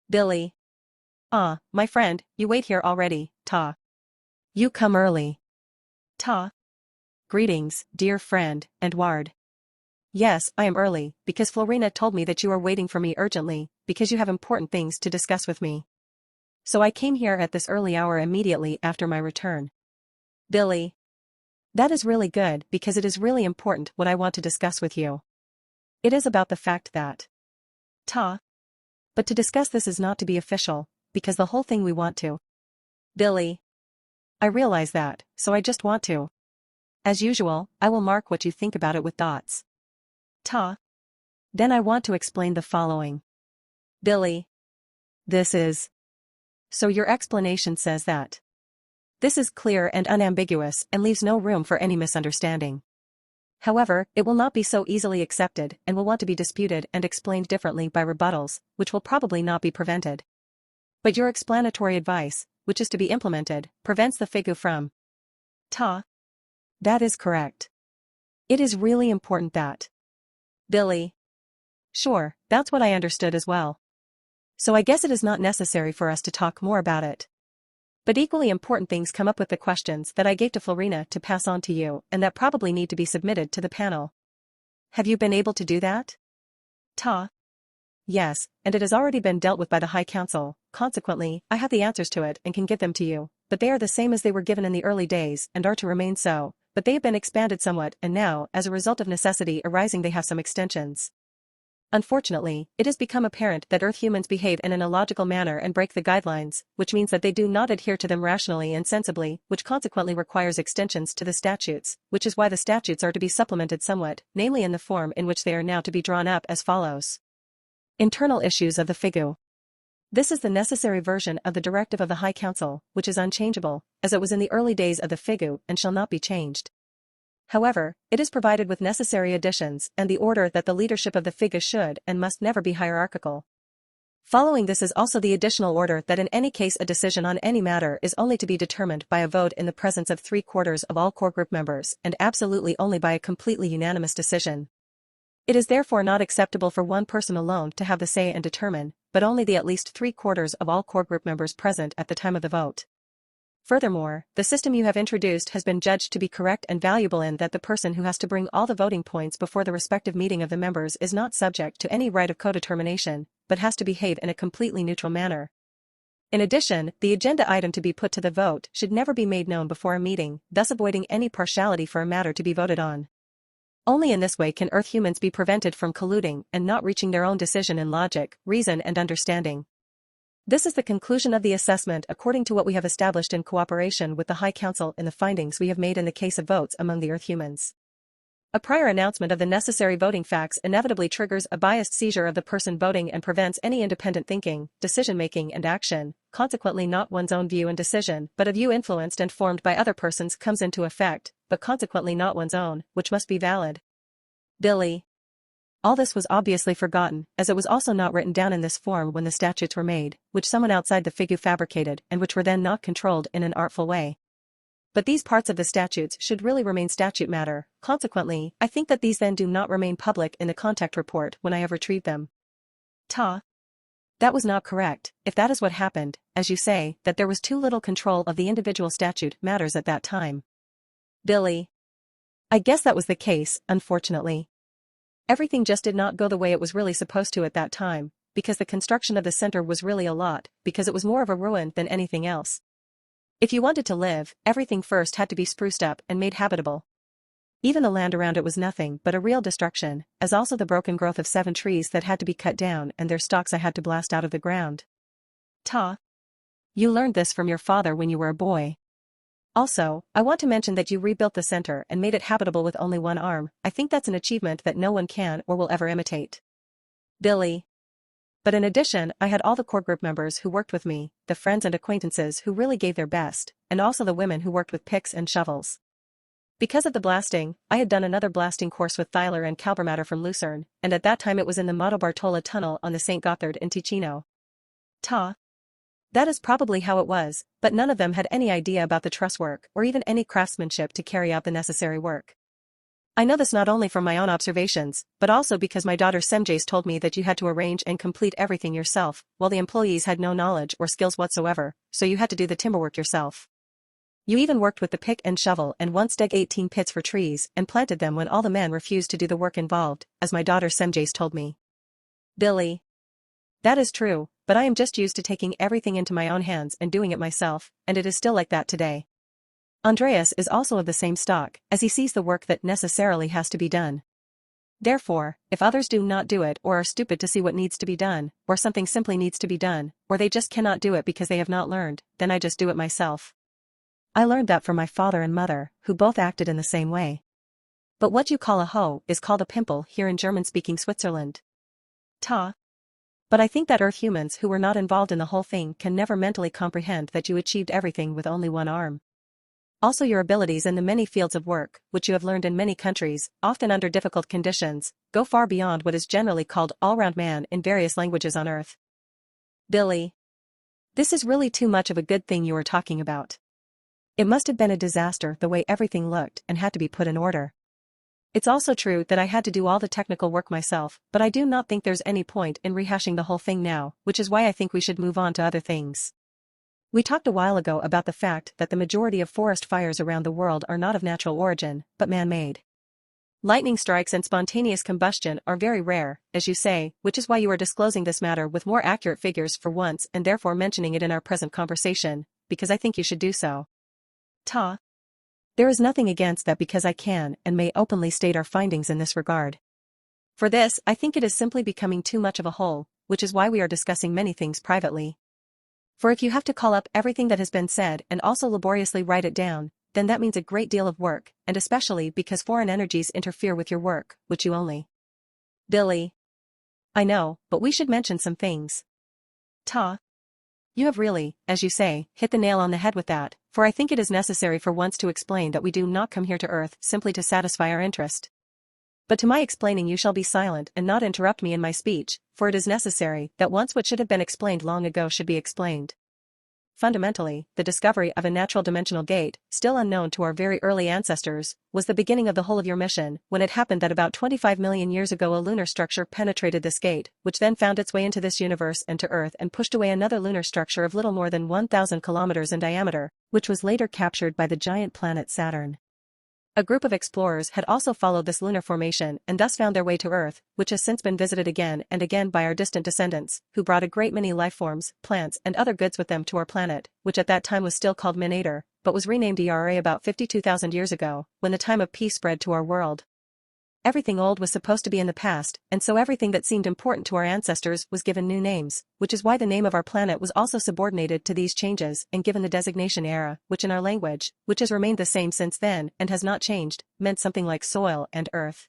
Billy. Ah, my friend, you wait here already, ta. You come early. Ta. Greetings, dear friend, and Ward. Yes, I am early, because Florina told me that you are waiting for me urgently, because you have important things to discuss with me. So I came here at this early hour immediately after my return. Billy. That is really good because it is really important what I want to discuss with you. It is about the fact that. Ta. But to discuss this is not to be official, because the whole thing we want to. Billy. I realize that, so I just want to. As usual, I will mark what you think about it with dots. Ta. Then I want to explain the following. Billy. This is. So your explanation says that. This is clear and unambiguous and leaves no room for any misunderstanding. However, it will not be so easily accepted and will want to be disputed and explained differently by rebuttals, which will probably not be prevented. But your explanatory advice, which is to be implemented, prevents the figu from. Ta. That is correct. It is really important that. Billy. Sure, that's what I understood as well. So I guess it is not necessary for us to talk more about it. But equally important things come up with the questions that I gave to Florina to pass on to you and that probably need to be submitted to the panel. Have you been able to do that? Ta. Yes, and it has already been dealt with by the High Council, consequently, I have the answers to it and can give them to you, but they are the same as they were given in the early days and are to remain so, but they have been expanded somewhat and now, as a result of necessity arising they have some extensions. Unfortunately, it has become apparent that Earth humans behave in an illogical manner and break the guidelines, which means that they do not adhere to them rationally and sensibly, which consequently requires extensions to the statutes, which is why the statutes are to be supplemented somewhat, namely in the form in which they are now to be drawn up as follows. Internal issues of the FIGU. This is the necessary version of the directive of the High Council, which is unchangeable, as it was in the early days of the FIGU and shall not be changed. However, it is provided with necessary additions and the order that the leadership of the FIGA should and must never be hierarchical. Following this is also the additional order that in any case a decision on any matter is only to be determined by a vote in the presence of 3/4 of all core group members and absolutely only by a completely unanimous decision. It is therefore not acceptable for one person alone to have the say and determine, but only the at least 3/4 of all core group members present at the time of the vote. Furthermore, the system you have introduced has been judged to be correct and valuable in that the person who has to bring all the voting points before the respective meeting of the members is not subject to any right of codetermination, but has to behave in a completely neutral manner. In addition, the agenda item to be put to the vote should never be made known before a meeting, thus avoiding any partiality for a matter to be voted on. Only in this way can Earth humans be prevented from colluding and not reaching their own decision in logic, reason and understanding. This is the conclusion of the assessment according to what we have established in cooperation with the High Council in the findings we have made in the case of votes among the Earth humans. A prior announcement of the necessary voting facts inevitably triggers a biased seizure of the person voting and prevents any independent thinking, decision-making and action, consequently not one's own view and decision but a view influenced and formed by other persons comes into effect, but consequently not one's own, which must be valid. Billy. All this was obviously forgotten, as it was also not written down in this form when the statutes were made, which someone outside the FIGU fabricated and which were then not controlled in an artful way. But these parts of the statutes should really remain statute matter, consequently, I think that these then do not remain public in the contact report when I have retrieved them. Ta. That was not correct, if that is what happened, as you say, that there was too little control of the individual statute matters at that time. Billy. I guess that was the case, unfortunately. Everything just did not go the way it was really supposed to at that time, because the construction of the center was really a lot, because it was more of a ruin than anything else. If you wanted to live, everything first had to be spruced up and made habitable. Even the land around it was nothing but a real destruction, as also the broken growth of 7 trees that had to be cut down and their stalks I had to blast out of the ground. Ta. You learned this from your father when you were a boy. Also, I want to mention that you rebuilt the center and made it habitable with only one arm. I think that's an achievement that no one can or will ever imitate. Billy. But in addition, I had all the core group members who worked with me, the friends and acquaintances who really gave their best, and also the women who worked with picks and shovels. Because of the blasting, I had done another blasting course with Thyler and Kalbermatter from Lucerne, and at that time it was in the Mato Bartola tunnel on the St. Gothard in Ticino. Ta. That is probably how it was, but none of them had any idea about the truss work or even any craftsmanship to carry out the necessary work. I know this not only from my own observations, but also because my daughter Semjace told me that you had to arrange and complete everything yourself, while the employees had no knowledge or skills whatsoever, so you had to do the timberwork yourself. You even worked with the pick and shovel and once dug 18 pits for trees and planted them when all the men refused to do the work involved, as my daughter Semjace told me. Billy. That is true, but I am just used to taking everything into my own hands and doing it myself, and it is still like that today. Andreas is also of the same stock, as he sees the work that necessarily has to be done. Therefore, if others do not do it or are stupid to see what needs to be done, or something simply needs to be done, or they just cannot do it because they have not learned, then I just do it myself. I learned that from my father and mother, who both acted in the same way. But what you call a hoe is called a pimple here in German-speaking Switzerland. Ta. But I think that Earth humans who were not involved in the whole thing can never mentally comprehend that you achieved everything with only one arm. Also your abilities in the many fields of work, which you have learned in many countries, often under difficult conditions, go far beyond what is generally called all-round man in various languages on Earth. Billy. This is really too much of a good thing you are talking about. It must have been a disaster the way everything looked and had to be put in order. It's also true that I had to do all the technical work myself, but I do not think there's any point in rehashing the whole thing now, which is why I think we should move on to other things. We talked a while ago about the fact that the majority of forest fires around the world are not of natural origin, but man-made. Lightning strikes and spontaneous combustion are very rare, as you say, which is why you are disclosing this matter with more accurate figures for once and therefore mentioning it in our present conversation, because I think you should do so. Ta. There is nothing against that because I can and may openly state our findings in this regard. For this, I think it is simply becoming too much of a whole, which is why we are discussing many things privately. For if you have to call up everything that has been said and also laboriously write it down, then that means a great deal of work, and especially because foreign energies interfere with your work, which you only. Billy. I know, but we should mention some things. Ta. You have really, as you say, hit the nail on the head with that, for I think it is necessary for once to explain that we do not come here to Earth simply to satisfy our interest. But to my explaining you shall be silent and not interrupt me in my speech, for it is necessary that once what should have been explained long ago should be explained. Fundamentally, the discovery of a natural dimensional gate, still unknown to our very early ancestors, was the beginning of the whole of your mission, when it happened that about 25 million years ago a lunar structure penetrated this gate, which then found its way into this universe and to Earth and pushed away another lunar structure of little more than 1,000 kilometers in diameter, which was later captured by the giant planet Saturn. A group of explorers had also followed this lunar formation and thus found their way to Earth, which has since been visited again and again by our distant descendants, who brought a great many life forms, plants and other goods with them to our planet, which at that time was still called Minator, but was renamed ERA about 52,000 years ago, when the time of peace spread to our world. Everything old was supposed to be in the past, and so everything that seemed important to our ancestors was given new names, which is why the name of our planet was also subordinated to these changes and given the designation era, which in our language, which has remained the same since then and has not changed, meant something like soil and earth.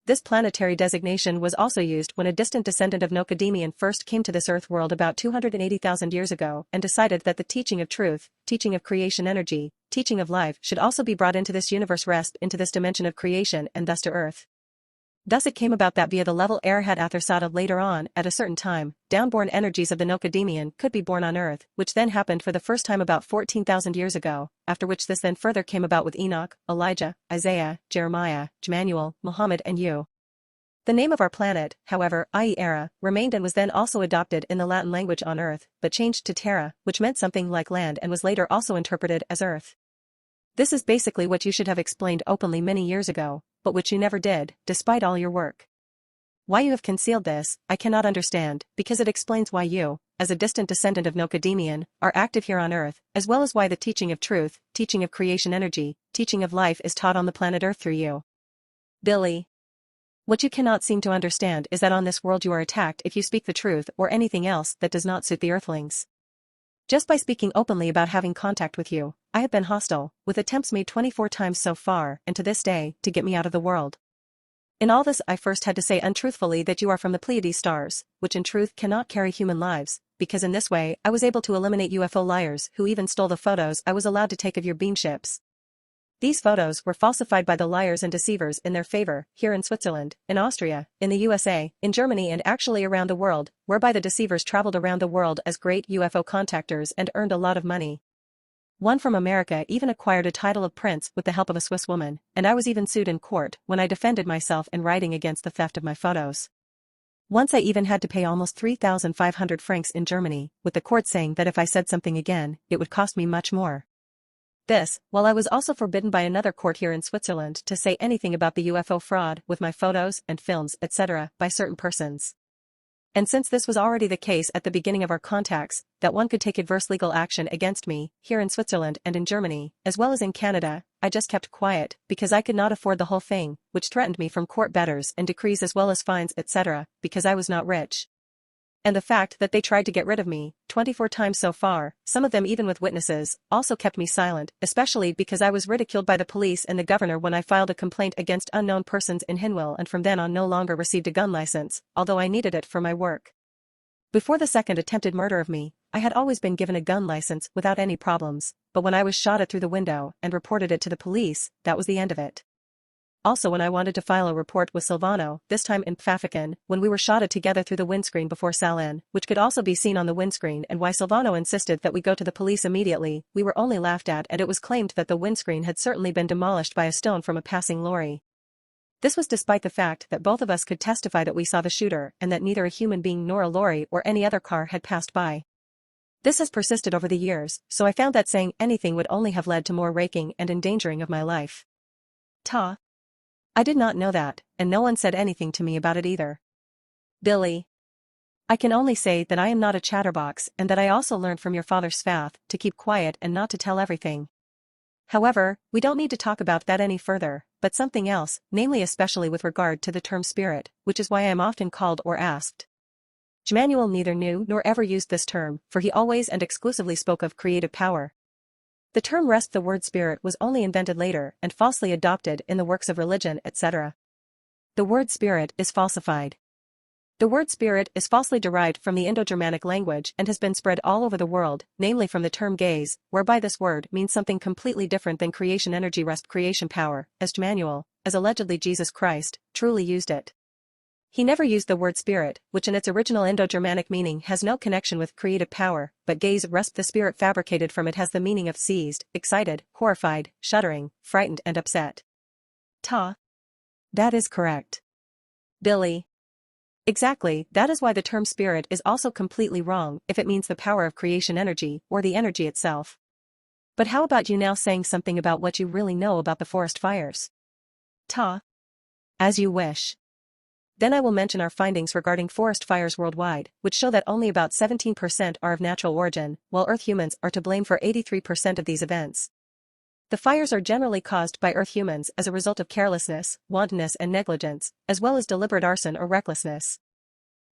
This planetary designation was also used when a distant descendant of Nocademian first came to this Earth world about 280,000 years ago and decided that the teaching of truth, teaching of creation energy, teaching of life should also be brought into this universe into this dimension of creation and thus to Earth. Thus it came about that via the level Arahat Athersata later on, at a certain time, downborn energies of the Nocademian could be born on Earth, which then happened for the first time about 14,000 years ago, after which this then further came about with Enoch, Elijah, Isaiah, Jeremiah, Emmanuel, Muhammad and you. The name of our planet, however, i.e. Era, remained and was then also adopted in the Latin language on Earth, but changed to Terra, which meant something like land and was later also interpreted as Earth. This is basically what you should have explained openly many years ago, but which you never did, despite all your work. Why you have concealed this, I cannot understand, because it explains why you, as a distant descendant of Nocademian, are active here on Earth, as well as why the teaching of truth, teaching of creation energy, teaching of life is taught on the planet Earth through you. Billy. What you cannot seem to understand is that on this world you are attacked if you speak the truth or anything else that does not suit the Earthlings. Just by speaking openly about having contact with you, I have been hostile, with attempts made 24 times so far and to this day, to get me out of the world. In all this I first had to say untruthfully that you are from the Pleiades stars, which in truth cannot carry human lives, because in this way I was able to eliminate UFO liars who even stole the photos I was allowed to take of your beamships. These photos were falsified by the liars and deceivers in their favor, here in Switzerland, in Austria, in the USA, in Germany and actually around the world, whereby the deceivers traveled around the world as great UFO contactors and earned a lot of money. One from America even acquired a title of prince with the help of a Swiss woman, and I was even sued in court when I defended myself in writing against the theft of my photos. Once I even had to pay almost 3,500 francs in Germany, with the court saying that if I said something again, it would cost me much more. This, while I was also forbidden by another court here in Switzerland to say anything about the UFO fraud with my photos and films, etc., by certain persons. And since this was already the case at the beginning of our contacts, that one could take adverse legal action against me, here in Switzerland and in Germany, as well as in Canada, I just kept quiet, because I could not afford the whole thing, which threatened me from court betters and decrees as well as fines, etc., because I was not rich. And the fact that they tried to get rid of me, 24 times so far, some of them even with witnesses, also kept me silent, especially because I was ridiculed by the police and the governor when I filed a complaint against unknown persons in Hinwil, and from then on no longer received a gun license, although I needed it for my work. Before the second attempted murder of me, I had always been given a gun license without any problems, but when I was shot at through the window and reported it to the police, that was the end of it. Also when I wanted to file a report with Silvano, this time in Pfaffiken, when we were shot together through the windscreen before Salin, which could also be seen on the windscreen, and why Silvano insisted that we go to the police immediately, we were only laughed at, and it was claimed that the windscreen had certainly been demolished by a stone from a passing lorry. This was despite the fact that both of us could testify that we saw the shooter and that neither a human being nor a lorry or any other car had passed by. This has persisted over the years, so I found that saying anything would only have led to more raking and endangering of my life. I did not know that, and no one said anything to me about it either. Billy. I can only say that I am not a chatterbox and that I also learned from your father Svath to keep quiet and not to tell everything. However, we don't need to talk about that any further, but something else, namely especially with regard to the term spirit, which is why I am often called or asked. Jmanuel neither knew nor ever used this term, for he always and exclusively spoke of creative power. The term rest, the word spirit, was only invented later and falsely adopted in the works of religion, etc. The word spirit is falsified. The word spirit is falsely derived from the Indo-Germanic language and has been spread all over the world, namely from the term gaze, whereby this word means something completely different than creation energy, rest, creation power, as Jmanuel, as allegedly Jesus Christ, truly used it. He never used the word spirit, which in its original Indo-Germanic meaning has no connection with creative power, but gaze, rest, the spirit fabricated from it has the meaning of seized, excited, horrified, shuddering, frightened and upset. That is correct. Billy. Exactly, that is why the term spirit is also completely wrong if it means the power of creation energy or the energy itself. But how about you now saying something about what you really know about the forest fires? As you wish. Then I will mention our findings regarding forest fires worldwide, which show that only about 17% are of natural origin, while Earth humans are to blame for 83% of these events. The fires are generally caused by Earth humans as a result of carelessness, wantonness and negligence, as well as deliberate arson or recklessness.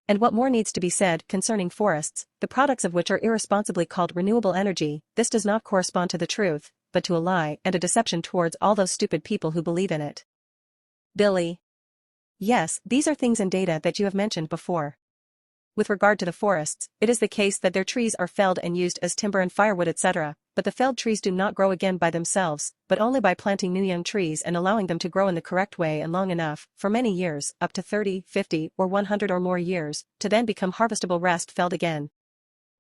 And what more needs to be said concerning forests, the products of which are irresponsibly called renewable energy, this does not correspond to the truth, but to a lie and a deception towards all those stupid people who believe in it. Billy. Yes, these are things and data that you have mentioned before. With regard to the forests, it is the case that their trees are felled and used as timber and firewood, etc., but the felled trees do not grow again by themselves, but only by planting new young trees and allowing them to grow in the correct way and long enough, for many years, up to 30, 50, or 100 or more years, to then become harvestable, rest, felled again.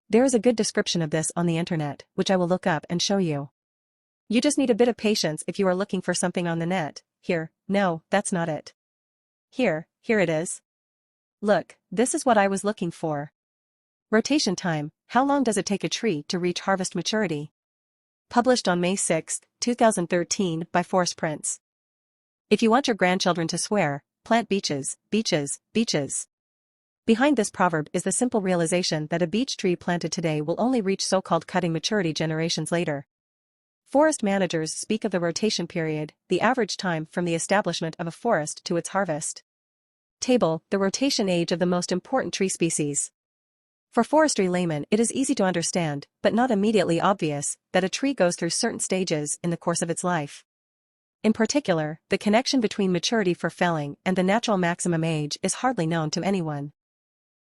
There is a good description of this on the internet, which I will look up and show you. You just need a bit of patience if you are looking for something on the net. No, that's not it. Here it is. Look, this is what I was looking for. Rotation time, how long does it take a tree to reach harvest maturity? Published on May 6, 2013 by Forest Prints. If you want your grandchildren to swear, plant beeches, beeches, beeches. Behind this proverb is the simple realization that a beech tree planted today will only reach so-called cutting maturity generations later. Forest managers speak of the rotation period, the average time from the establishment of a forest to its harvest. Table, the rotation age of the most important tree species. For forestry laymen it is easy to understand, but not immediately obvious, that a tree goes through certain stages in the course of its life. In particular, the connection between maturity for felling and the natural maximum age is hardly known to anyone.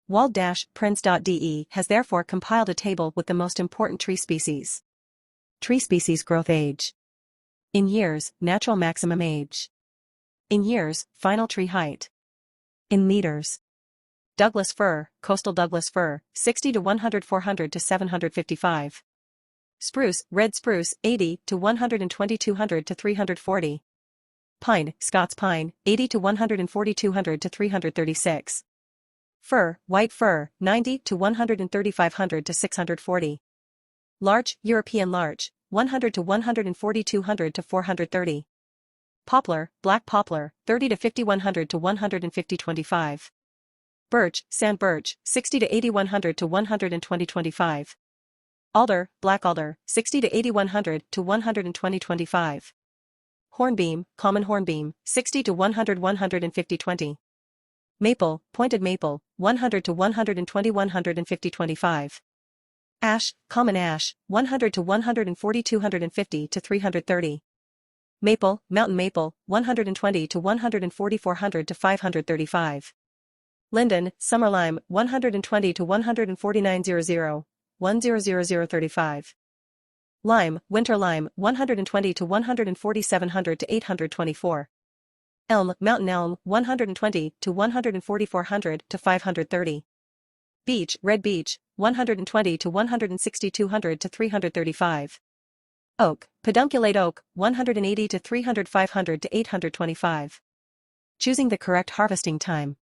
Wald-Prince.de has therefore compiled a table with the most important tree species. Tree species growth age. In years, natural maximum age. In years, final tree height. In meters. Douglas fir, coastal Douglas fir, 60 to 100, 400 to 755. Spruce, red spruce, 80 to 120, 200 to 340. Pine, Scots pine, 80 to 140, 200 to 336. Fir, white fir, 90 to 130, 500 to 640. Larch, European larch, 100 to 140, 200 to 430. Poplar, black poplar, 30 to 50, 100 to 150, 25. Birch, sand birch, 60 to 80, 100 to 120, 25. Alder, black alder, 60 to 80, 100 to 120, 25. Hornbeam, common hornbeam, 60 to 100, 150, 20. Maple, pointed maple, 100 to 120, 150, 25. Ash, common ash, 100 to 140, 250 to 330. Maple, mountain maple, 120 to 140, 400 to 535. Linden, summer lime, 120 to 140, 900, 100,035. Lime, winter lime, 120 to 140, 700 to 824. Elm, mountain elm, 120 to 140, 400 to 530. Beech, red beech, 120 to 160, 200 to 335. Oak, pedunculate oak, 180 to 300, 500 to 825. Choosing the correct harvesting time.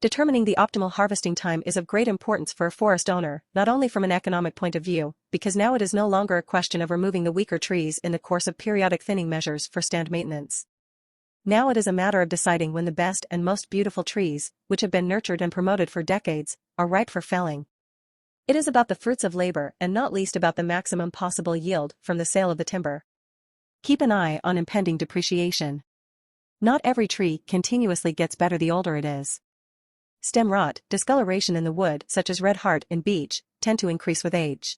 Determining the optimal harvesting time is of great importance for a forest owner, not only from an economic point of view, because now it is no longer a question of removing the weaker trees in the course of periodic thinning measures for stand maintenance. Now it is a matter of deciding when the best and most beautiful trees, which have been nurtured and promoted for decades, are ripe for felling. It is about the fruits of labor and not least about the maximum possible yield from the sale of the timber. Keep an eye on impending depreciation. Not every tree continuously gets better the older it is. Stem rot, discoloration in the wood such as red heart and beech, tend to increase with age.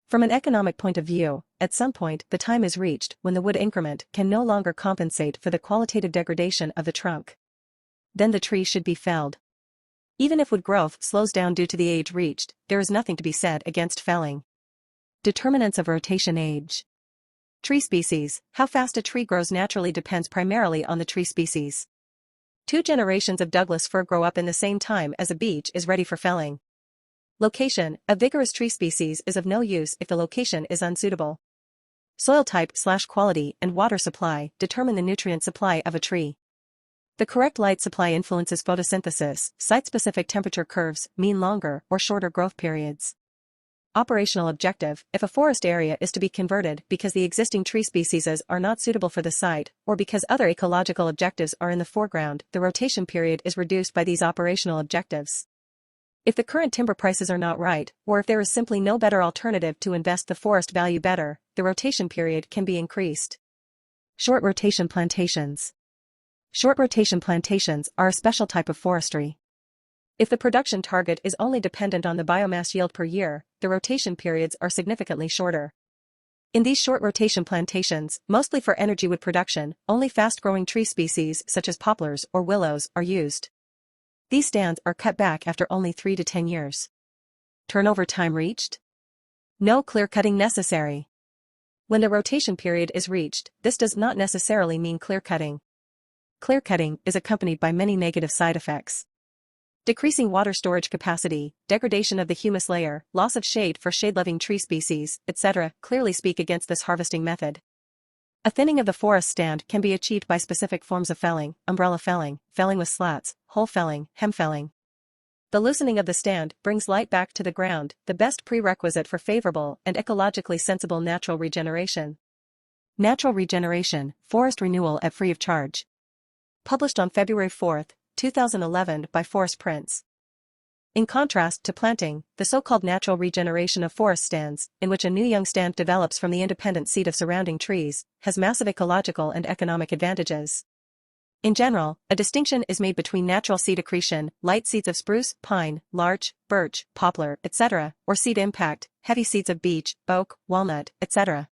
From an economic point of view, at some point the time is reached when the wood increment can no longer compensate for the qualitative degradation of the trunk. Then the tree should be felled. Even if wood growth slows down due to the age reached, there is nothing to be said against felling. Determinants of rotation age. Tree species. How fast a tree grows naturally depends primarily on the tree species. 2 generations of Douglas fir grow up in the same time as a beech is ready for felling. Location. A vigorous tree species is of no use if the location is unsuitable. Soil type/quality and water supply determine the nutrient supply of a tree. The correct light supply influences photosynthesis. Site-specific temperature curves mean longer or shorter growth periods. Operational objective. If a forest area is to be converted because the existing tree species are not suitable for the site, or because other ecological objectives are in the foreground, the rotation period is reduced by these operational objectives. If the current timber prices are not right, or if there is simply no better alternative to invest the forest value better, the rotation period can be increased. Short rotation plantations. Short rotation plantations are a special type of forestry. If the production target is only dependent on the biomass yield per year, the rotation periods are significantly shorter. In these short rotation plantations, mostly for energy wood production, only fast-growing tree species such as poplars or willows are used. These stands are cut back after only 3 to 10 years. Turnover time reached? No clear-cutting necessary. When the rotation period is reached, this does not necessarily mean clear-cutting. Clear-cutting is accompanied by many negative side effects. Decreasing water storage capacity, degradation of the humus layer, loss of shade for shade-loving tree species, etc., clearly speak against this harvesting method. A thinning of the forest stand can be achieved by specific forms of felling: umbrella felling, felling with slats, hole felling, hem felling. The loosening of the stand brings light back to the ground, the best prerequisite for favorable and ecologically sensible natural regeneration. Natural regeneration, forest renewal at free of charge. Published on February 4, 2011 by Forest Prints. In contrast to planting, the so-called natural regeneration of forest stands, in which a new young stand develops from the independent seed of surrounding trees, has massive ecological and economic advantages. In general, a distinction is made between natural seed accretion, light seeds of spruce, pine, larch, birch, poplar, etc., or seed impact, heavy seeds of beech, oak, walnut, etc.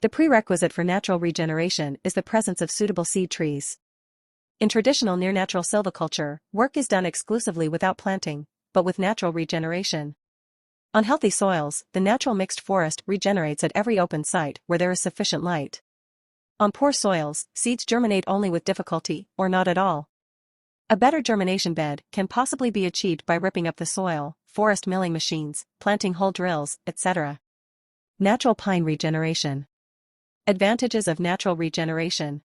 The prerequisite for natural regeneration is the presence of suitable seed trees. In traditional near-natural silviculture, work is done exclusively without planting, but with natural regeneration. On healthy soils, the natural mixed forest regenerates at every open site where there is sufficient light. On poor soils, seeds germinate only with difficulty, or not at all. A better germination bed can possibly be achieved by ripping up the soil, forest milling machines, planting hole drills, etc. Natural pine regeneration. Advantages of natural regeneration.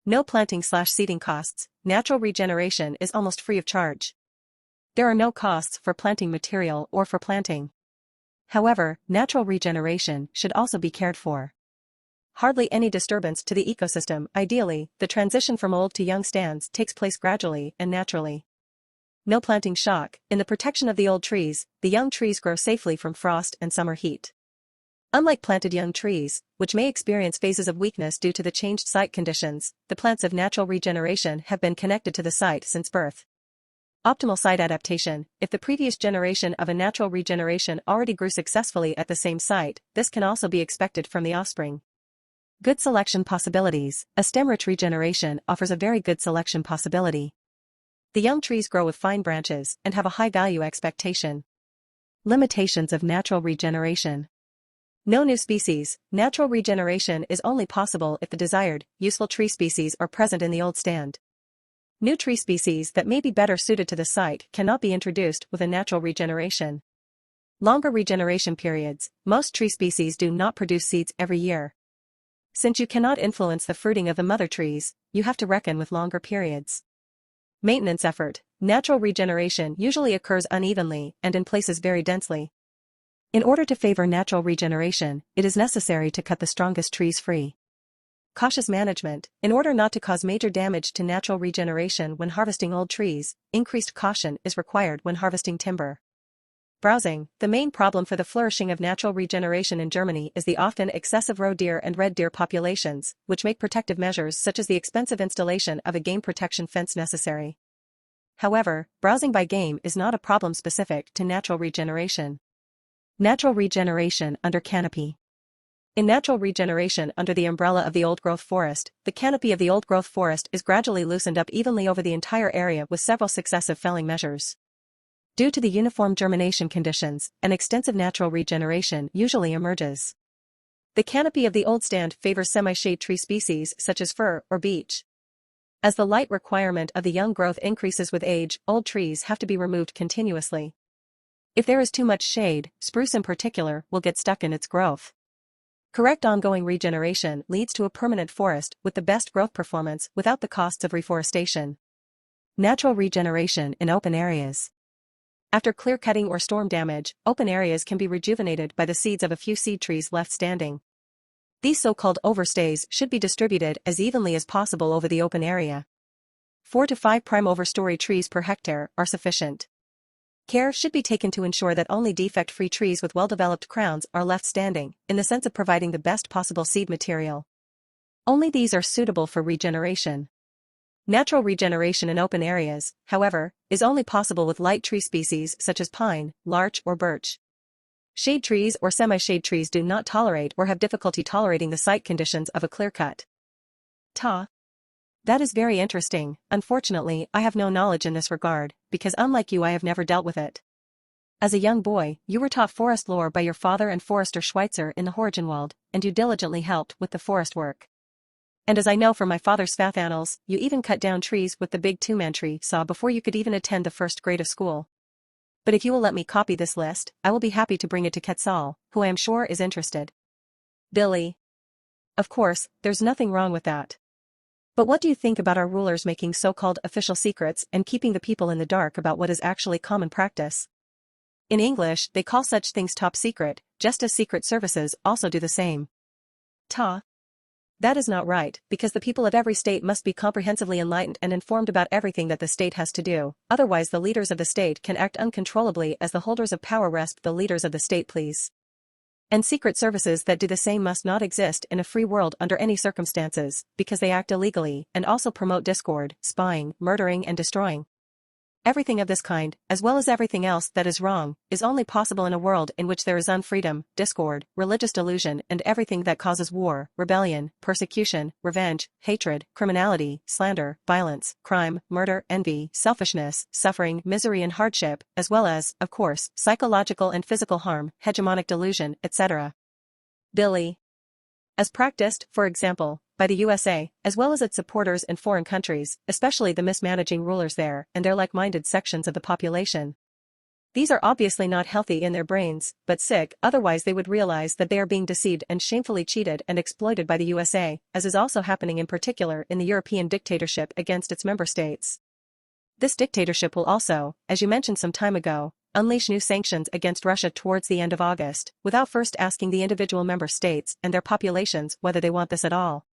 No planting/seeding costs. Natural regeneration is almost free of charge. There are no costs for planting material or for planting. However, natural regeneration should also be cared for. Hardly any disturbance to the ecosystem. Ideally, the transition from old to young stands takes place gradually and naturally. No planting shock. In the protection of the old trees, the young trees grow safely from frost and summer heat. Unlike planted young trees, which may experience phases of weakness due to the changed site conditions, the plants of natural regeneration have been connected to the site since birth. Optimal site adaptation. If the previous generation of a natural regeneration already grew successfully at the same site, this can also be expected from the offspring. Good selection possibilities. A stem-rich regeneration offers a very good selection possibility. The young trees grow with fine branches and have a high value expectation. Limitations of natural regeneration. No new species. Natural regeneration is only possible if the desired, useful tree species are present in the old stand. New tree species that may be better suited to the site cannot be introduced with a natural regeneration. Longer regeneration periods. Most tree species do not produce seeds every year. Since you cannot influence the fruiting of the mother trees, you have to reckon with longer periods. Maintenance effort. Natural regeneration usually occurs unevenly and in places very densely. In order to favor natural regeneration, it is necessary to cut the strongest trees free. Cautious management. In order not to cause major damage to natural regeneration when harvesting old trees, increased caution is required when harvesting timber. Browsing. The main problem for the flourishing of natural regeneration in Germany is the often excessive roe deer and red deer populations, which make protective measures such as the expensive installation of a game protection fence necessary. However, browsing by game is not a problem specific to natural regeneration. Natural regeneration under canopy. In natural regeneration under the umbrella of the old-growth forest, the canopy of the old-growth forest is gradually loosened up evenly over the entire area with several successive felling measures. Due to the uniform germination conditions, an extensive natural regeneration usually emerges. The canopy of the old stand favors semi-shade tree species such as fir or beech. As the light requirement of the young growth increases with age, old trees have to be removed continuously. If there is too much shade, spruce in particular will get stuck in its growth. Correct ongoing regeneration leads to a permanent forest with the best growth performance without the costs of reforestation. Natural regeneration in open areas. After clear-cutting or storm damage, open areas can be rejuvenated by the seeds of a few seed trees left standing. These so-called overstays should be distributed as evenly as possible over the open area. 4 to 5 prime overstory trees per hectare are sufficient. Care should be taken to ensure that only defect-free trees with well-developed crowns are left standing, in the sense of providing the best possible seed material. Only these are suitable for regeneration. Natural regeneration in open areas, however, is only possible with light tree species such as pine, larch or birch. Shade trees or semi-shade trees do not tolerate or have difficulty tolerating the site conditions of a clear-cut. That is very interesting. Unfortunately, I have no knowledge in this regard, because unlike you I have never dealt with it. As a young boy, you were taught forest lore by your father and Forester Schweitzer in the Horgenwald, and you diligently helped with the forest work. And as I know from my father's Fath annals, you even cut down trees with the big two-man tree saw before you could even attend the first grade of school. But if you will let me copy this list, I will be happy to bring it to Quetzal, who I am sure is interested. Billy. Of course, there's nothing wrong with that. But what do you think about our rulers making so-called official secrets and keeping the people in the dark about what is actually common practice? In English, they call such things top secret, just as secret services also do the same. That is not right, because the people of every state must be comprehensively enlightened and informed about everything that the state has to do, otherwise the leaders of the state can act uncontrollably as the holders of power wrest the leaders of the state please. And secret services that do the same must not exist in a free world under any circumstances, because they act illegally and also promote discord, spying, murdering and destroying. Everything of this kind, as well as everything else that is wrong, is only possible in a world in which there is unfreedom, discord, religious delusion and everything that causes war, rebellion, persecution, revenge, hatred, criminality, slander, violence, crime, murder, envy, selfishness, suffering, misery and hardship, as well as, of course, psychological and physical harm, hegemonic delusion, etc. Billy. As practiced, for example, by the USA, as well as its supporters in foreign countries, especially the mismanaging rulers there and their like-minded sections of the population. These are obviously not healthy in their brains, but sick, otherwise they would realize that they are being deceived and shamefully cheated and exploited by the USA, as is also happening in particular in the European dictatorship against its member states. This dictatorship will also, as you mentioned some time ago, unleash new sanctions against Russia towards the end of August, without first asking the individual member states and their populations whether they want this at all.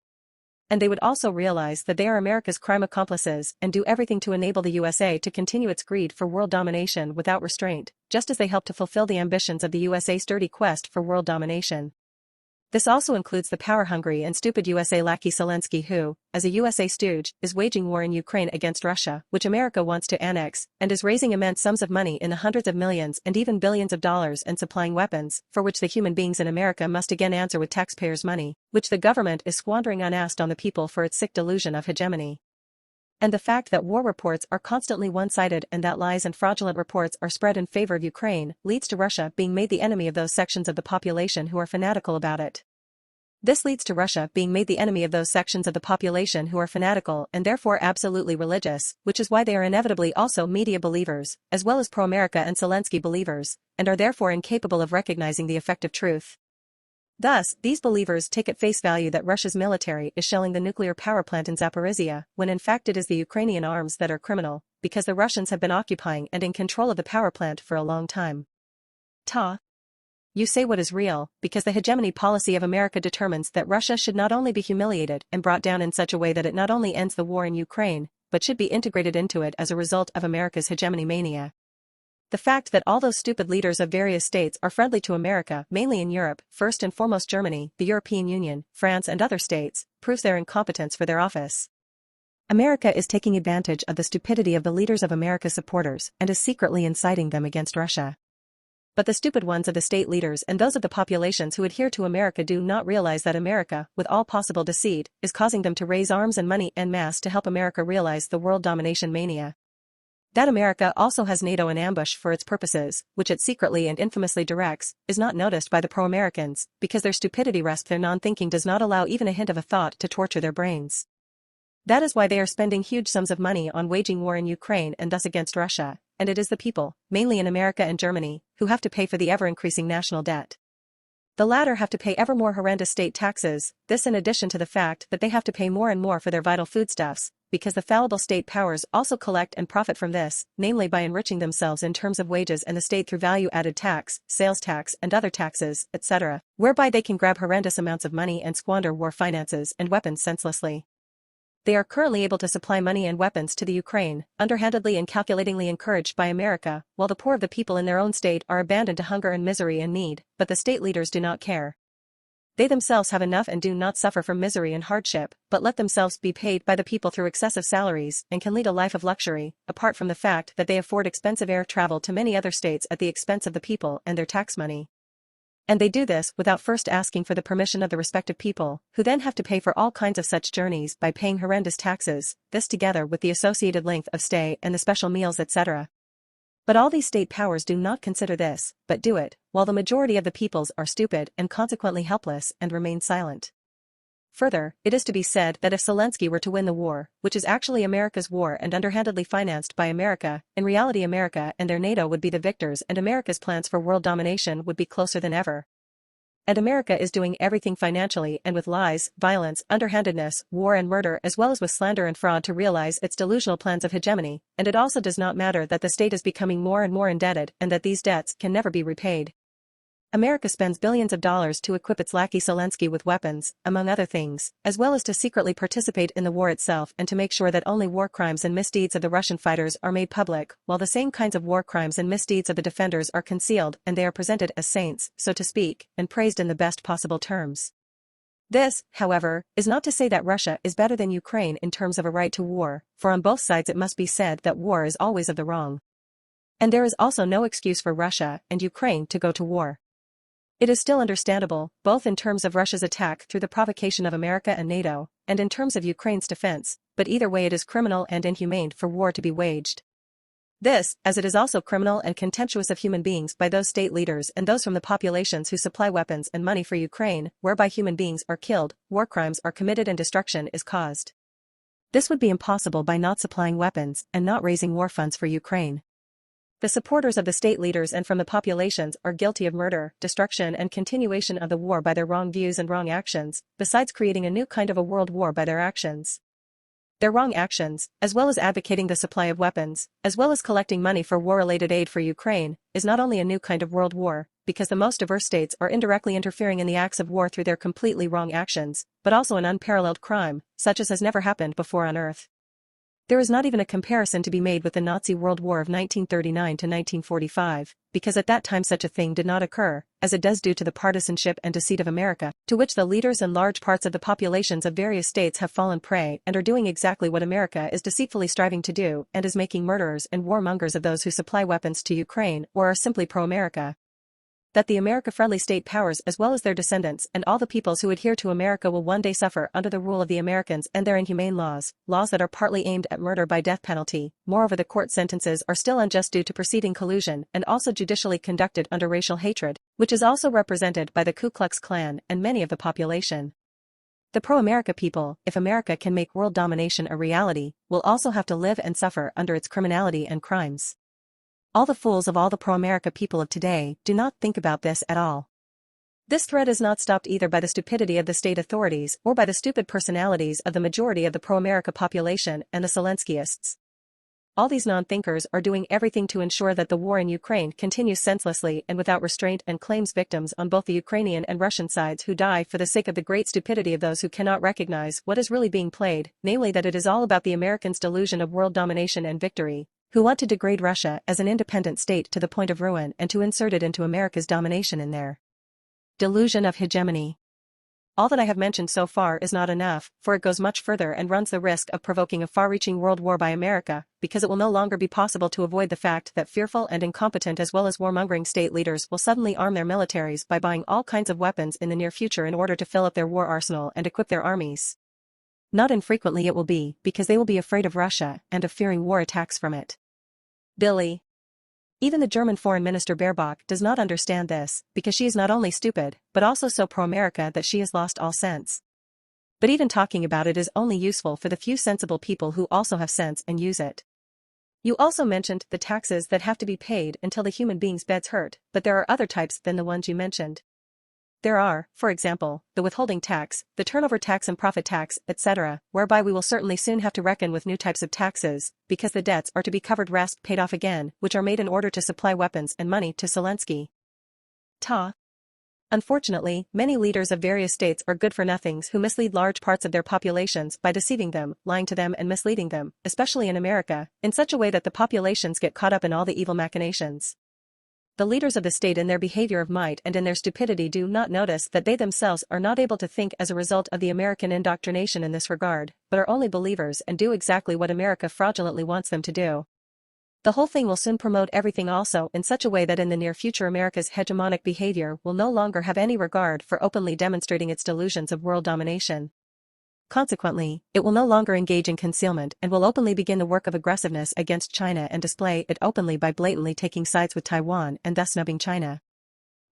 And they would also realize that they are America's crime accomplices and do everything to enable the USA to continue its greed for world domination without restraint, just as they help to fulfill the ambitions of the USA's sturdy quest for world domination. This also includes the power-hungry and stupid USA lackey Zelensky who, as a USA stooge, is waging war in Ukraine against Russia, which America wants to annex, and is raising immense sums of money in the hundreds of millions and even billions of dollars and supplying weapons, for which the human beings in America must again answer with taxpayers' money, which the government is squandering unasked on the people for its sick delusion of hegemony. And the fact that war reports are constantly one-sided and that lies and fraudulent reports are spread in favor of Ukraine leads to Russia being made the enemy of those sections of the population who are fanatical about it. This leads to Russia being made the enemy of those sections of the population who are fanatical and therefore absolutely religious, which is why they are inevitably also media believers, as well as pro-America and Zelensky believers, and are therefore incapable of recognizing the effect of truth. Thus, these believers take at face value that Russia's military is shelling the nuclear power plant in Zaporizhia, when in fact it is the Ukrainian arms that are criminal, because the Russians have been occupying and in control of the power plant for a long time. You say what is real, because the hegemony policy of America determines that Russia should not only be humiliated and brought down in such a way that it not only ends the war in Ukraine, but should be integrated into it as a result of America's hegemony mania. The fact that all those stupid leaders of various states are friendly to America, mainly in Europe, first and foremost Germany, the European Union, France and other states, proves their incompetence for their office. America is taking advantage of the stupidity of the leaders of America's supporters and is secretly inciting them against Russia. But the stupid ones of the state leaders and those of the populations who adhere to America do not realize that America, with all possible deceit, is causing them to raise arms and money en masse to help America realize the world domination mania. That America also has NATO in ambush for its purposes, which it secretly and infamously directs, is not noticed by the pro-Americans, because their stupidity rests their non-thinking does not allow even a hint of a thought to torture their brains. That is why they are spending huge sums of money on waging war in Ukraine and thus against Russia, and it is the people, mainly in America and Germany, who have to pay for the ever-increasing national debt. The latter have to pay ever more horrendous state taxes, this in addition to the fact that they have to pay more and more for their vital foodstuffs, because the fallible state powers also collect and profit from this, namely by enriching themselves in terms of wages and the state through value-added tax, sales tax and other taxes, etc., whereby they can grab horrendous amounts of money and squander war finances and weapons senselessly. They are currently able to supply money and weapons to the Ukraine, underhandedly and calculatingly encouraged by America, while the poor of the people in their own state are abandoned to hunger and misery and need, but the state leaders do not care. They themselves have enough and do not suffer from misery and hardship, but let themselves be paid by the people through excessive salaries and can lead a life of luxury, apart from the fact that they afford expensive air travel to many other states at the expense of the people and their tax money. And they do this without first asking for the permission of the respective people, who then have to pay for all kinds of such journeys by paying horrendous taxes, this together with the associated length of stay and the special meals etc. But all these state powers do not consider this, but do it, while the majority of the peoples are stupid and consequently helpless and remain silent. Further, it is to be said that if Zelensky were to win the war, which is actually America's war and underhandedly financed by America, in reality America and their NATO would be the victors and America's plans for world domination would be closer than ever. And America is doing everything financially and with lies, violence, underhandedness, war and murder as well as with slander and fraud to realize its delusional plans of hegemony, and it also does not matter that the state is becoming more and more indebted and that these debts can never be repaid. America spends billions of dollars to equip its lackey Zelensky with weapons, among other things, as well as to secretly participate in the war itself and to make sure that only war crimes and misdeeds of the Russian fighters are made public, while the same kinds of war crimes and misdeeds of the defenders are concealed and they are presented as saints, so to speak, and praised in the best possible terms. This, however, is not to say that Russia is better than Ukraine in terms of a right to war, for on both sides it must be said that war is always of the wrong. And there is also no excuse for Russia and Ukraine to go to war. It is still understandable, both in terms of Russia's attack through the provocation of America and NATO, and in terms of Ukraine's defense, but either way it is criminal and inhumane for war to be waged. This, as it is also criminal and contemptuous of human beings by those state leaders and those from the populations who supply weapons and money for Ukraine, whereby human beings are killed, war crimes are committed and destruction is caused. This would be impossible by not supplying weapons and not raising war funds for Ukraine. The supporters of the state leaders and from the populations are guilty of murder, destruction and continuation of the war by their wrong views and wrong actions, besides creating a new kind of a world war by their actions. Their wrong actions, as well as advocating the supply of weapons, as well as collecting money for war-related aid for Ukraine, is not only a new kind of world war, because the most diverse states are indirectly interfering in the acts of war through their completely wrong actions, but also an unparalleled crime, such as has never happened before on Earth. There is not even a comparison to be made with the Nazi World War of 1939 to 1945, because at that time such a thing did not occur, as it does due to the partisanship and deceit of America, to which the leaders and large parts of the populations of various states have fallen prey and are doing exactly what America is deceitfully striving to do and is making murderers and warmongers of those who supply weapons to Ukraine or are simply pro-America. That the America-friendly state powers as well as their descendants and all the peoples who adhere to America will one day suffer under the rule of the Americans and their inhumane laws that are partly aimed at murder by death penalty. Moreover, the court sentences are still unjust due to proceeding collusion and also judicially conducted under racial hatred, which is also represented by the Ku Klux Klan and many of the population. The pro-America people, if America can make world domination a reality, will also have to live and suffer under its criminality and crimes. All the fools of all the pro-America people of today do not think about this at all. This threat is not stopped either by the stupidity of the state authorities or by the stupid personalities of the majority of the pro-America population and the Zelenskyists. All these non-thinkers are doing everything to ensure that the war in Ukraine continues senselessly and without restraint and claims victims on both the Ukrainian and Russian sides who die for the sake of the great stupidity of those who cannot recognize what is really being played, namely that it is all about the Americans' delusion of world domination and victory, who want to degrade Russia as an independent state to the point of ruin and to insert it into America's domination in their delusion of hegemony. All that I have mentioned so far is not enough, for it goes much further and runs the risk of provoking a far-reaching world war by America, because it will no longer be possible to avoid the fact that fearful and incompetent as well as warmongering state leaders will suddenly arm their militaries by buying all kinds of weapons in the near future in order to fill up their war arsenal and equip their armies. Not infrequently it will be because they will be afraid of Russia and of fearing war attacks from it. Billy. Even the German Foreign Minister Baerbock does not understand this, because she is not only stupid, but also so pro-America that she has lost all sense. But even talking about it is only useful for the few sensible people who also have sense and use it. You also mentioned the taxes that have to be paid until the human being's beds hurt, but there are other types than the ones you mentioned. There are, for example, the withholding tax, the turnover tax and profit tax, etc., whereby we will certainly soon have to reckon with new types of taxes, because the debts are to be covered paid off again, which are made in order to supply weapons and money to Zelensky. Unfortunately, many leaders of various states are good-for-nothings who mislead large parts of their populations by deceiving them, lying to them and misleading them, especially in America, in such a way that the populations get caught up in all the evil machinations. The leaders of the state in their behavior of might and in their stupidity do not notice that they themselves are not able to think as a result of the American indoctrination in this regard, but are only believers and do exactly what America fraudulently wants them to do. The whole thing will soon promote everything also in such a way that in the near future America's hegemonic behavior will no longer have any regard for openly demonstrating its delusions of world domination. Consequently, it will no longer engage in concealment and will openly begin the work of aggressiveness against China and display it openly by blatantly taking sides with Taiwan and thus snubbing China.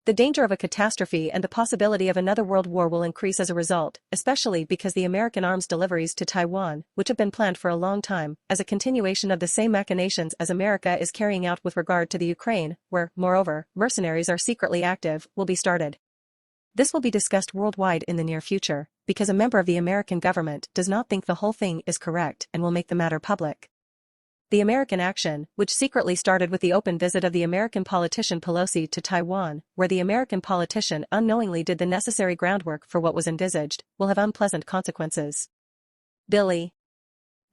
The danger of a catastrophe and the possibility of another world war will increase as a result, especially because the American arms deliveries to Taiwan, which have been planned for a long time, as a continuation of the same machinations as America is carrying out with regard to the Ukraine, where, moreover, mercenaries are secretly active, will be started. This will be discussed worldwide in the near future, because a member of the American government does not think the whole thing is correct and will make the matter public. The American action, which secretly started with the open visit of the American politician Pelosi to Taiwan, where the American politician unknowingly did the necessary groundwork for what was envisaged, will have unpleasant consequences. Billy.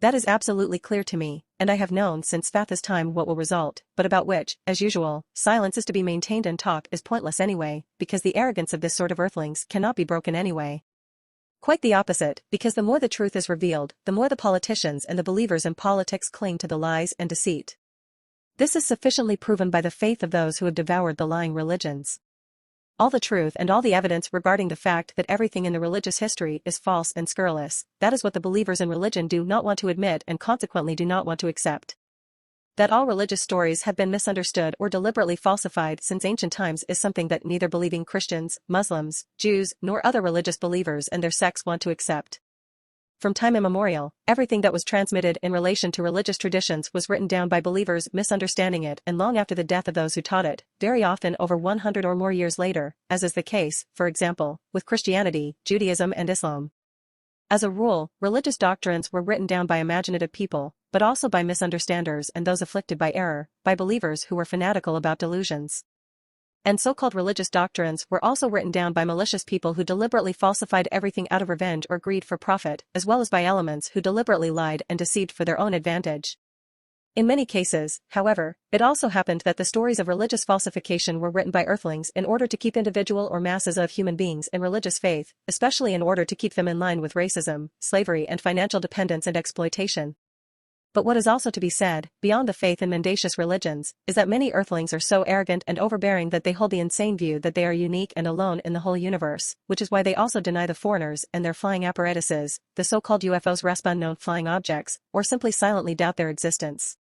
That is absolutely clear to me, and I have known since Fatha's time what will result, but about which, as usual, silence is to be maintained and talk is pointless anyway, because the arrogance of this sort of earthlings cannot be broken anyway. Quite the opposite, because the more the truth is revealed, the more the politicians and the believers in politics cling to the lies and deceit. This is sufficiently proven by the faith of those who have devoured the lying religions. All the truth and all the evidence regarding the fact that everything in the religious history is false and scurrilous, that is what the believers in religion do not want to admit and consequently do not want to accept. That all religious stories have been misunderstood or deliberately falsified since ancient times is something that neither believing Christians, Muslims, Jews, nor other religious believers and their sects want to accept. From time immemorial, everything that was transmitted in relation to religious traditions was written down by believers misunderstanding it and long after the death of those who taught it, very often over 100 or more years later, as is the case, for example, with Christianity, Judaism and Islam. As a rule, religious doctrines were written down by imaginative people, but also by misunderstanders and those afflicted by error, by believers who were fanatical about delusions. And so-called religious doctrines were also written down by malicious people who deliberately falsified everything out of revenge or greed for profit, as well as by elements who deliberately lied and deceived for their own advantage. In many cases, however, it also happened that the stories of religious falsification were written by earthlings in order to keep individual or masses of human beings in religious faith, especially in order to keep them in line with racism, slavery and financial dependence and exploitation. But what is also to be said, beyond the faith in mendacious religions, is that many earthlings are so arrogant and overbearing that they hold the insane view that they are unique and alone in the whole universe, which is why they also deny the foreigners and their flying apparatuses, the so-called UFOs, unknown flying objects, or simply silently doubt their existence.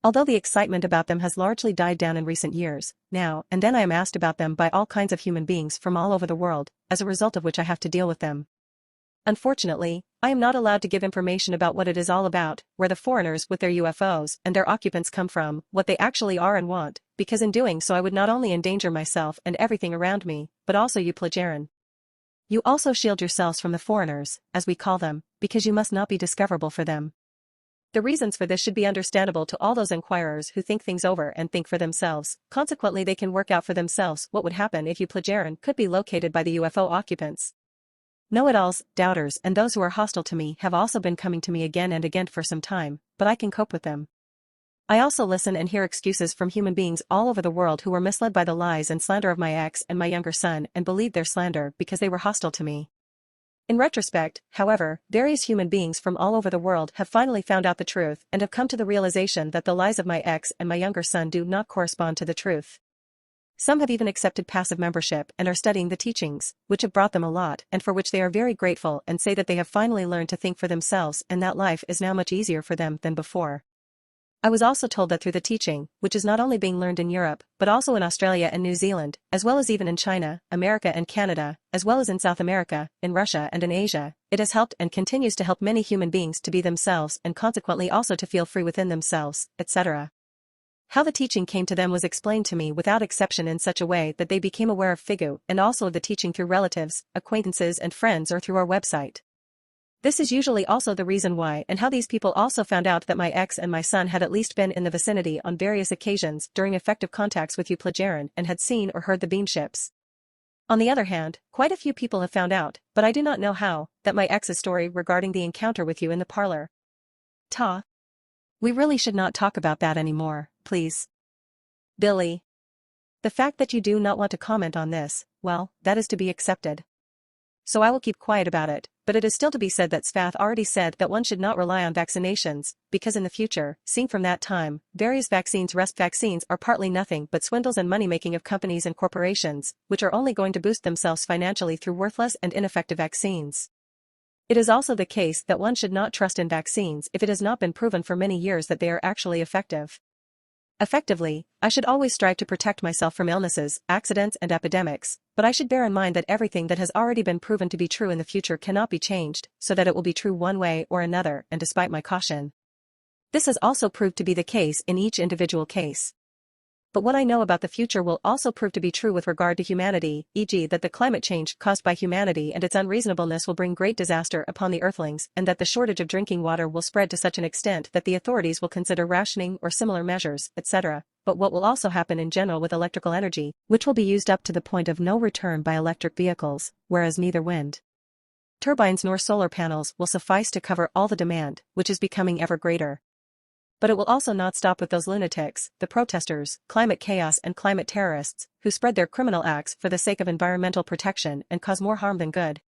Although the excitement about them has largely died down in recent years, now and then I am asked about them by all kinds of human beings from all over the world, as a result of which I have to deal with them. Unfortunately, I am not allowed to give information about what it is all about, where the foreigners with their UFOs and their occupants come from, what they actually are and want, because in doing so I would not only endanger myself and everything around me, but also you plagiarin. You also shield yourselves from the foreigners, as we call them, because you must not be discoverable for them. The reasons for this should be understandable to all those inquirers who think things over and think for themselves. Consequently, they can work out for themselves what would happen if you plagiarin could be located by the UFO occupants. Know-it-alls, doubters and those who are hostile to me have also been coming to me again and again for some time, but I can cope with them. I also listen and hear excuses from human beings all over the world who were misled by the lies and slander of my ex and my younger son and believed their slander because they were hostile to me. In retrospect, however, various human beings from all over the world have finally found out the truth and have come to the realization that the lies of my ex and my younger son do not correspond to the truth. Some have even accepted passive membership and are studying the teachings, which have brought them a lot and for which they are very grateful and say that they have finally learned to think for themselves and that life is now much easier for them than before. I was also told that through the teaching, which is not only being learned in Europe, but also in Australia and New Zealand, as well as even in China, America and Canada, as well as in South America, in Russia and in Asia, it has helped and continues to help many human beings to be themselves and consequently also to feel free within themselves, etc. How the teaching came to them was explained to me without exception in such a way that they became aware of Figu and also of the teaching through relatives, acquaintances and friends or through our website. This is usually also the reason why and how these people also found out that my ex and my son had at least been in the vicinity on various occasions during effective contacts with you plagiarin and had seen or heard the beamships. On the other hand, quite a few people have found out, but I do not know how, that my ex's story regarding the encounter with you in the parlor. Ta. We really should not talk about that anymore, please. Billy. The fact that you do not want to comment on this, well, that is to be accepted. So I will keep quiet about it, but it is still to be said that Svath already said that one should not rely on vaccinations, because in the future, seen from that time, various vaccines are partly nothing but swindles and money-making of companies and corporations, which are only going to boost themselves financially through worthless and ineffective vaccines. It is also the case that one should not trust in vaccines if it has not been proven for many years that they are actually effective. Effectively, I should always strive to protect myself from illnesses, accidents and epidemics, but I should bear in mind that everything that has already been proven to be true in the future cannot be changed, so that it will be true one way or another and despite my caution. This has also proved to be the case in each individual case. But what I know about the future will also prove to be true with regard to humanity, e.g. that the climate change caused by humanity and its unreasonableness will bring great disaster upon the earthlings and that the shortage of drinking water will spread to such an extent that the authorities will consider rationing or similar measures, etc. But what will also happen in general with electrical energy, which will be used up to the point of no return by electric vehicles, whereas neither wind turbines nor solar panels will suffice to cover all the demand, which is becoming ever greater. But it will also not stop with those lunatics, the protesters, climate chaos and climate terrorists, who spread their criminal acts for the sake of environmental protection and cause more harm than good.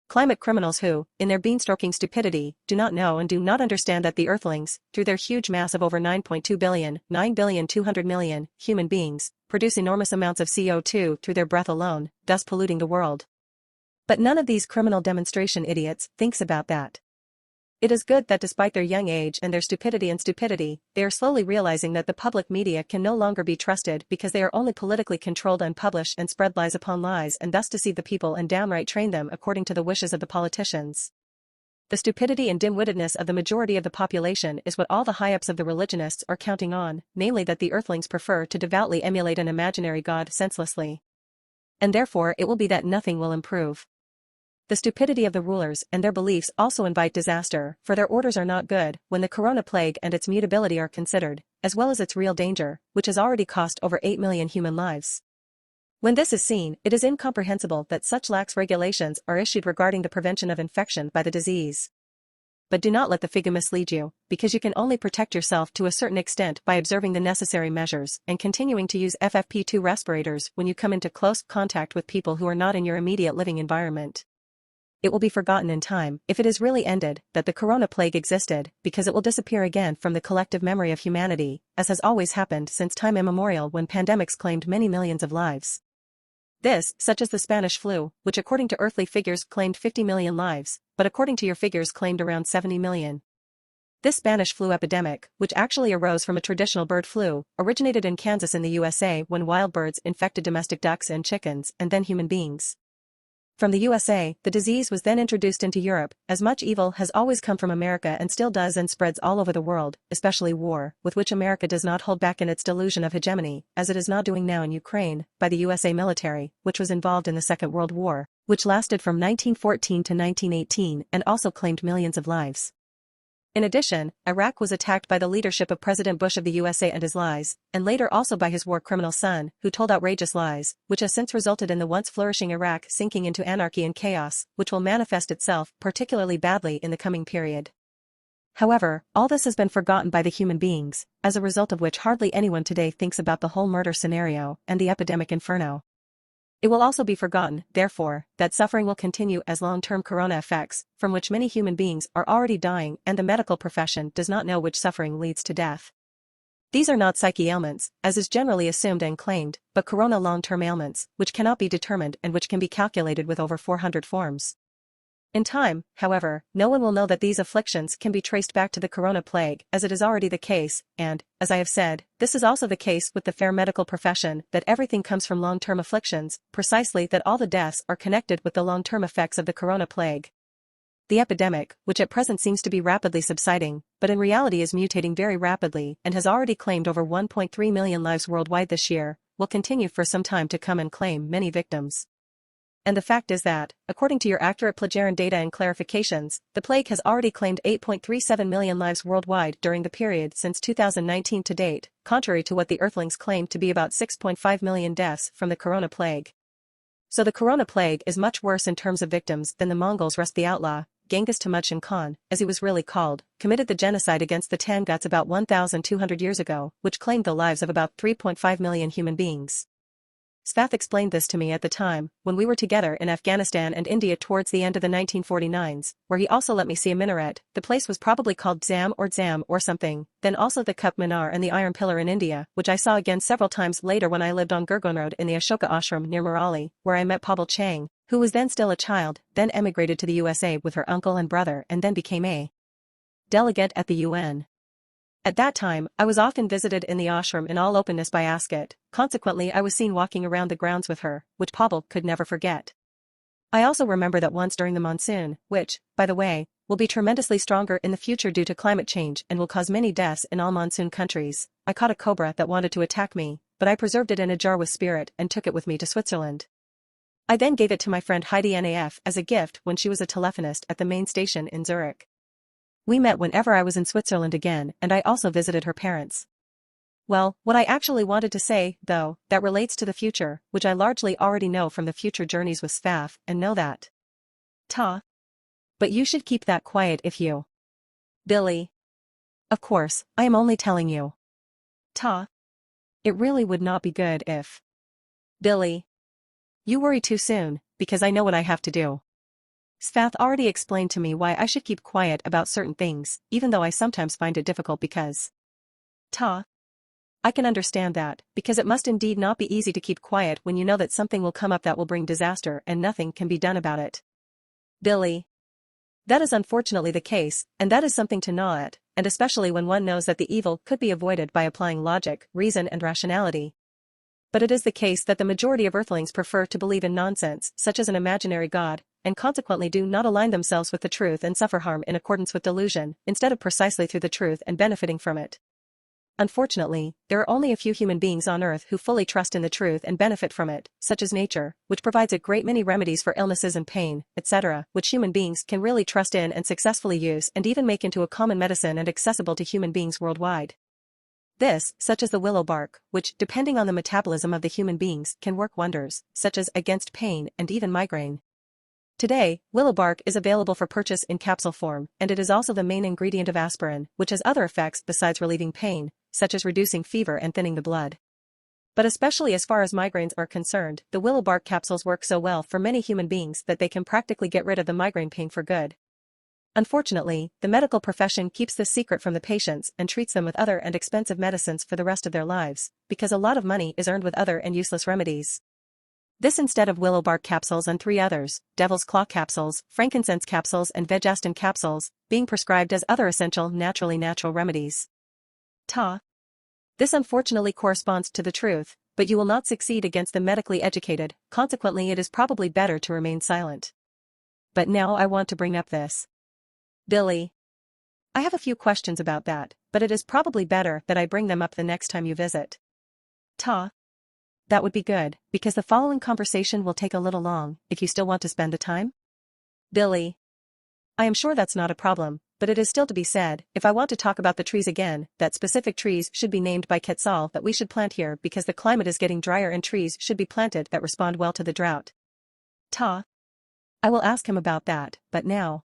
Climate criminals who, in their beanstalking stupidity, do not know and do not understand that the earthlings, through their huge mass of over 9.2 billion, 9,200 million, human beings, produce enormous amounts of CO2 through their breath alone, thus polluting the world. But none of these criminal demonstration idiots thinks about that. It is good that despite their young age and their stupidity, they are slowly realizing that the public media can no longer be trusted because they are only politically controlled and publish and spread lies upon lies and thus deceive the people and downright train them according to the wishes of the politicians. The stupidity and dim-wittedness of the majority of the population is what all the high-ups of the religionists are counting on, namely that the earthlings prefer to devoutly emulate an imaginary god senselessly. And therefore it will be that nothing will improve. The stupidity of the rulers and their beliefs also invite disaster, for their orders are not good when the corona plague and its mutability are considered, as well as its real danger, which has already cost over 8 million human lives. When this is seen, it is incomprehensible that such lax regulations are issued regarding the prevention of infection by the disease. But do not let the figure mislead you, because you can only protect yourself to a certain extent by observing the necessary measures and continuing to use FFP2 respirators when you come into close contact with people who are not in your immediate living environment. It will be forgotten in time, if it is really ended, that the corona plague existed, because it will disappear again from the collective memory of humanity, as has always happened since time immemorial when pandemics claimed many millions of lives. This, such as the Spanish flu, which according to earthly figures claimed 50 million lives, but according to your figures claimed around 70 million. This Spanish flu epidemic, which actually arose from a traditional bird flu, originated in Kansas in the USA when wild birds infected domestic ducks and chickens and then human beings. From the USA, the disease was then introduced into Europe, as much evil has always come from America and still does and spreads all over the world, especially war, with which America does not hold back in its delusion of hegemony, as it is not doing now in Ukraine, by the USA military, which was involved in the Second World War, which lasted from 1914 to 1918 and also claimed millions of lives. In addition, Iraq was attacked by the leadership of President Bush of the USA and his lies, and later also by his war criminal son, who told outrageous lies, which has since resulted in the once flourishing Iraq sinking into anarchy and chaos, which will manifest itself particularly badly in the coming period. However, all this has been forgotten by the human beings, as a result of which hardly anyone today thinks about the whole murder scenario and the epidemic inferno. It will also be forgotten, therefore, that suffering will continue as long-term corona effects, from which many human beings are already dying and the medical profession does not know which suffering leads to death. These are not psyche ailments, as is generally assumed and claimed, but corona long-term ailments, which cannot be determined and which can be calculated with over 400 forms. In time, however, no one will know that these afflictions can be traced back to the corona plague, as it is already the case, and, as I have said, this is also the case with the fair medical profession, that everything comes from long-term afflictions, precisely that all the deaths are connected with the long-term effects of the corona plague. The epidemic, which at present seems to be rapidly subsiding, but in reality is mutating very rapidly and has already claimed over 1.3 million lives worldwide this year, will continue for some time to come and claim many victims. And the fact is that, according to your accurate plagiarin data and clarifications, the plague has already claimed 8.37 million lives worldwide during the period since 2019 to date, contrary to what the earthlings claim to be about 6.5 million deaths from the corona plague. So the corona plague is much worse in terms of victims than the Mongols. Rust the outlaw, Genghis Temujin Khan, as he was really called, committed the genocide against the Tanguts about 1,200 years ago, which claimed the lives of about 3.5 million human beings. Svath explained this to me at the time, when we were together in Afghanistan and India towards the end of the 1949s, where he also let me see a minaret. The place was probably called Dzam or something, then also the Kup Minar and the Iron Pillar in India, which I saw again several times later when I lived on Gurgaon Road in the Ashoka Ashram near Murali, where I met Pabal Chang, who was then still a child, then emigrated to the USA with her uncle and brother and then became a delegate at the UN. At that time, I was often visited in the ashram in all openness by Asket, consequently I was seen walking around the grounds with her, which Pabal could never forget. I also remember that once during the monsoon, which, by the way, will be tremendously stronger in the future due to climate change and will cause many deaths in all monsoon countries, I caught a cobra that wanted to attack me, but I preserved it in a jar with spirit and took it with me to Switzerland. I then gave it to my friend Heidi Naf as a gift when she was a telephonist at the main station in Zurich. We met whenever I was in Switzerland again and I also visited her parents. Well, what I actually wanted to say, though, that relates to the future, which I largely already know from the future journeys with Svath, and know that. But you should keep that quiet if you. Billy. Of course, I am only telling you. It really would not be good if. Billy. You worry too soon, because I know what I have to do. Svath already explained to me why I should keep quiet about certain things, even though I sometimes find it difficult because. I can understand that, because it must indeed not be easy to keep quiet when you know that something will come up that will bring disaster and nothing can be done about it. Billy. That is unfortunately the case, and that is something to gnaw at, and especially when one knows that the evil could be avoided by applying logic, reason and rationality. But it is the case that the majority of earthlings prefer to believe in nonsense, such as an imaginary god, and consequently do not align themselves with the truth and suffer harm in accordance with delusion, instead of precisely through the truth and benefiting from it. Unfortunately, there are only a few human beings on earth who fully trust in the truth and benefit from it, such as nature, which provides a great many remedies for illnesses and pain, etc., which human beings can really trust in and successfully use and even make into a common medicine and accessible to human beings worldwide. This, such as the willow bark, which, depending on the metabolism of the human beings, can work wonders, such as against pain and even migraine. Today, willow bark is available for purchase in capsule form, and it is also the main ingredient of aspirin, which has other effects besides relieving pain, such as reducing fever and thinning the blood. But especially as far as migraines are concerned, the willow bark capsules work so well for many human beings that they can practically get rid of the migraine pain for good. Unfortunately, the medical profession keeps this secret from the patients and treats them with other and expensive medicines for the rest of their lives, because a lot of money is earned with other and useless remedies. This instead of willow bark capsules and 3 others, devil's claw capsules, frankincense capsules and vegestin capsules, being prescribed as other essential natural remedies. This unfortunately corresponds to the truth, but you will not succeed against the medically educated, consequently it is probably better to remain silent. But now I want to bring up this. Billy. I have a few questions about that, but it is probably better that I bring them up the next time you visit. That would be good, because the following conversation will take a little long, if you still want to spend the time. Billy. I am sure that's not a problem, but it is still to be said, if I want to talk about the trees again, that specific trees should be named by Quetzal that we should plant here because the climate is getting drier and trees should be planted that respond well to the drought. I will ask him about that, but now.